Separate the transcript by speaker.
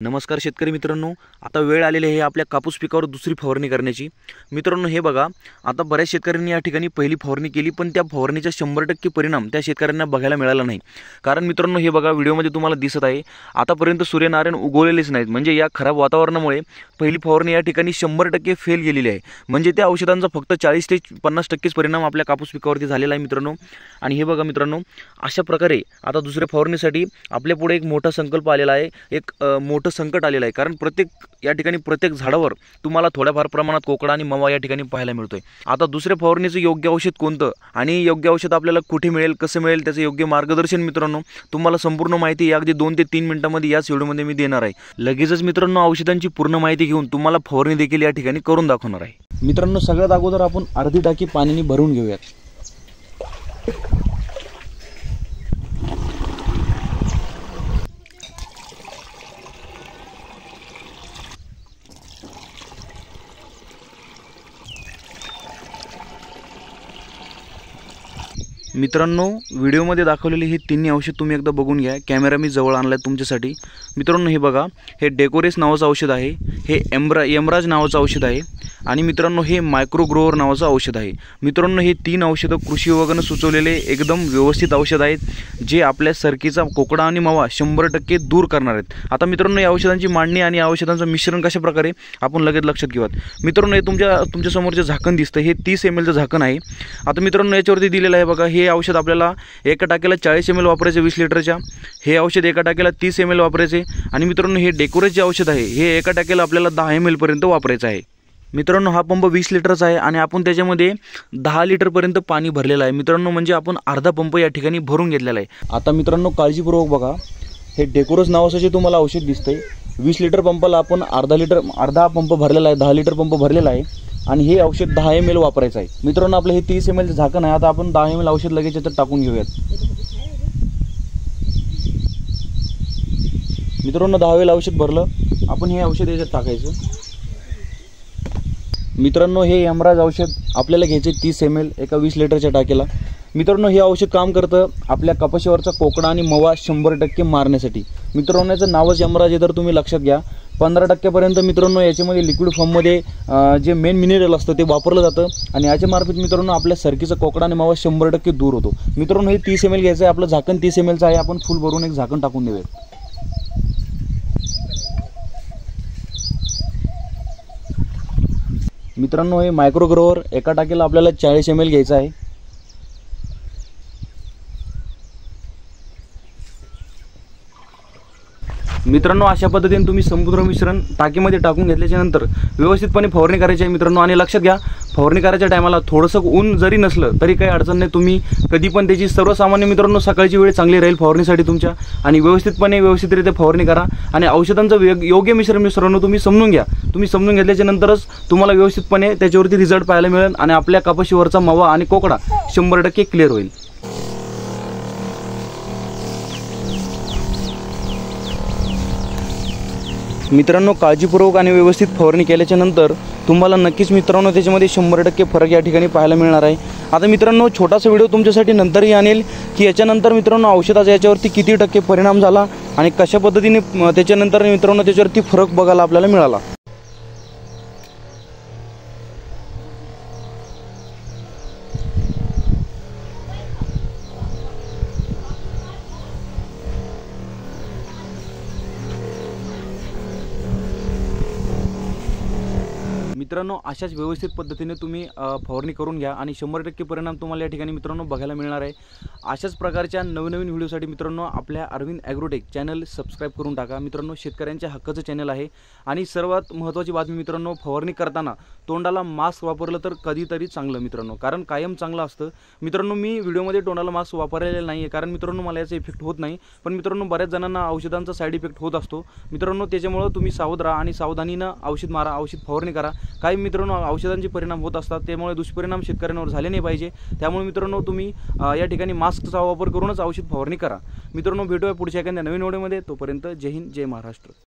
Speaker 1: नमस्कार शेतकरी मित्रांनो, आता वेळ आलेली आहे आपल्या कापूस पिकावर दुसरी फवारणी करण्याची। मित्रांनो हे बघा, आता बऱ्याच शेतकऱ्यांनी या ठिकाणी पहिली फवारणी केली, पण त्या फवारणीचा 100% परिणाम त्या शेतकऱ्यांना बघायला मिळाला नाही। कारण मित्रांनो हे बघा, व्हिडिओमध्ये तुम्हाला दिसत आहे आतापर्यंत सूर्यनारायण उगवलेलेच नाहीत। म्हणजे या खराब वातावरणामुळे पहिली फवारणी या ठिकाणी 100% फेल गेलेली आहे। म्हणजे त्या औषधांचा फक्त 40 ते 50% परिणाम आपल्या कापूस पिकावरती झालेला आहे मित्रांनो। आणि हे बघा मित्रांनो, अशा प्रकारे आता दुसऱ्या फवारणीसाठी आपल्या पुढे एक मोठा संकल्प आलेला आहे, एक मोठं संकट आलेलं आहे। कारण प्रत्येक झाडावर तुम्हाला थोड्याफार प्रमाणात कोकडा आणि मवा या ठिकाणी पाहायला मिळतोय। आता दुसऱ्या फवारणीचं योग्य औषध कोणतं आणि योग्य औषध आपल्याला कुठे मिळेल, कसं मिळेल, त्याचं योग्य मार्गदर्शन मित्रांनो तुम्हाला संपूर्ण माहिती अगदी 2 ते 3 मिनिटांमध्ये याच व्हिडिओमध्ये मी देणार आहे। लगेचच मित्रांनो औषधांची पूर्ण माहिती घेऊन तुम्हाला फवारणी देखील या ठिकाणी करून दाखवणार आहे। मित्रांनो सगळ्यात अगोदर आपण अर्धी टाकी पाण्याने भरून घेऊयात। मित्रांनो व्हिडिओमध्ये दाखवलेले हे तिन्ही औषध तुम्ही एकदा बघून घ्या। कॅमेरा मी जवळ आणलाय तुमच्यासाठी। मित्रांनो हे बघा, हे डेकोरेस नावाचं औषध आहे, हे यमराज नावाचं औषध आहे आणि मित्रांनो हे मायक्रो ग्रोवर नावाचं औषध आहे। मित्रांनो हे 3 औषधं कृषी विभागाने सुचवलेले एकदम व्यवस्थित औषध आहेत, जे आपल्या सरकीचा कोकडा आणि मावा 100% दूर करणार आहेत। आता मित्रांनो या औषधांची मांडणी आणि औषधांचं मिश्रण कशा प्रकारे आपण लगेच लक्षात घेऊयात। मित्रांनो हे तुमच्या समोरचे झाकण दिसतं, हे 30 ml चं झाकण आहे। आता मित्रांनो याच्यावरती दिलेलं आहे बघा, हे औषध आपल्याला एका टाकीला 40 ml वापरायचे 20 लिटरच्या, हे औषध एका टाकीला 30 ml वापरायचे आणि मित्रांनो हे डेकोरेसचे औषध आहे, हे एका टाकीला आपल्याला 10 ml पर्यंत वापरायचं आहे। मित्रांनो हा पंप 20 लिटरचा आहे आणि आपण त्याच्यामध्ये 10 लिटर पर्यंत पाणी भरलेलं आहे। मित्रांनो म्हणजे आपण अर्धा पंप या ठिकाणी भरून घेतलेला आहे। आता मित्रांनो काळजीपूर्वक बघा, हे डेकोरेस नावाचं जे तुम्हाला औषध दिसतंय 20 लिटर पंपाला आपण अर्धा पंप भरलेला आहे, 10 लिटर पंप भरलेला आहे आणि हे औषध 10 ml वापरायचं आहे। मित्रांनो आपलं हे 30 ml झाकण आहे। आता आपण 10 ml औषध लगेच याच्यात टाकून घेऊयात। मित्रांनो 10 ml औषध भरलं, आपण हे औषध याच्यात टाकायचं। मित्रांनो हे यमराज औषध आपल्याला घ्यायचे 30 ml एका 20 लिटरच्या टाकीला। मित्रांनो हे औषध काम करतं आपल्या कपाशीवरचा कोकडा आणि मवा 100% मारण्यासाठी। मित्रांनो याचं नावच यमराज आहे, तर तुम्ही लक्षात घ्या। 15% पर्यंत मित्रांनो याच्यामध्ये लिक्विड फॉर्ममध्ये जे मेन मिनरल असतं ते वापरलं जातं आणि याच्या मार्फत मित्रांनो आपल्या सरकीचा कोकडा आणि मावा 100% दूर होतो। मित्रांनो हे 30 ml घ्यायचं आहे, आपलं झाकण 30 ml चं आहे, आपण फुल भरून एक झाकण टाकून देऊयात। मित्रांनो हे मायक्रो ग्रोवर एका टाकीला आपल्याला 40 ml घ्यायचं आहे। मित्रांनो अशा पद्धतीने तुम्ही संपूर्ण मिश्रण टाकीमध्ये टाकून घेतल्याच्या नंतर व्यवस्थितपणे फवारणी करायची आहे मित्रांनो। आणि लक्षात घ्या, फवारणी करायच्या टायमाला थोडंसं ऊन जरी नसलं तरी काही अडचण नाही, तुम्ही कधी पण त्याची सर्वसामान्य मित्रांनो सकाळची वेळ चांगली राहील फवारणीसाठी तुमच्या। आणि व्यवस्थितरित्या फवारणी करा आणि औषधांचं योग्य मिश्रण तुम्ही समजून घ्या। तुम्ही समजून घेतल्याच्या नंतरच तुम्हाला व्यवस्थितपणे त्याच्यावरती रिझल्ट पाहायला मिळेल आणि आपल्या कपाशीवरचा मावा आणि कोकडा 100% क्लिअर होईल। मित्रांनो काळजीपूर्वक आणि व्यवस्थित फवारणी केल्याच्या नंतर तुम्हाला नक्कीच मित्रांनो त्याच्यामध्ये 100% फरक या ठिकाणी पाहायला मिळणार आहे। आता मित्रांनो छोटासा व्हिडिओ तुमच्यासाठी नंतरही आणेल की याच्यानंतर मित्रांनो औषधाचा याच्यावरती किती टक्के परिणाम झाला आणि कशा पद्धतीने त्याच्यानंतर मित्रांनो त्याच्यावरती फरक बघायला आपल्याला मिळाला। मित्रांनो अशाच व्यवस्थित पद्धतीने तुम्ही फवारणी करून घ्या आणि 100% परिणाम तुम्हाला या ठिकाणी मित्रांनो बघायला मिळणार आहे। अशाच प्रकारच्या नवीन व्हिडिओसाठी मित्रांनो आपल्या अरविंद ॲग्रोटेक चॅनल सबस्क्राईब करून टाका। मित्रांनो शेतकऱ्यांच्या हक्काचं चॅनल आहे। आणि सर्वात महत्त्वाची बातमी मित्रांनो, फवारणी करताना तोंडाला मास्क वापरलं तर कधीतरी चांगलं मित्रांनो, कारण कायम चांगलं असतं। मित्रांनो मी व्हिडिओमध्ये तोंडाला मास्क वापरलेला नाही आहे, कारण मित्रांनो मला याचा इफेक्ट होत नाही, पण मित्रांनो बऱ्याच जणांना औषधांचा साईड इफेक्ट होत असतो मित्रांनो। त्याच्यामुळे तुम्ही सावध राहा आणि सावधानीनं औषध मारा, औषध फवारणी करा। काही मित्रांनो औषधांचे परिणाम होत असतात, त्यामुळे दुष्परिणाम शेतकऱ्यांवर झाले नाही पाहिजे। त्यामुळे मित्रांनो तुम्ही या ठिकाणी मास्कचा वापर करूनच औषध फवारणी करा। मित्रांनो भेटूया पुढच्या एखाद्या नवीन व्हिडिओमध्ये, तोपर्यंत जय हिंद जय महाराष्ट्र।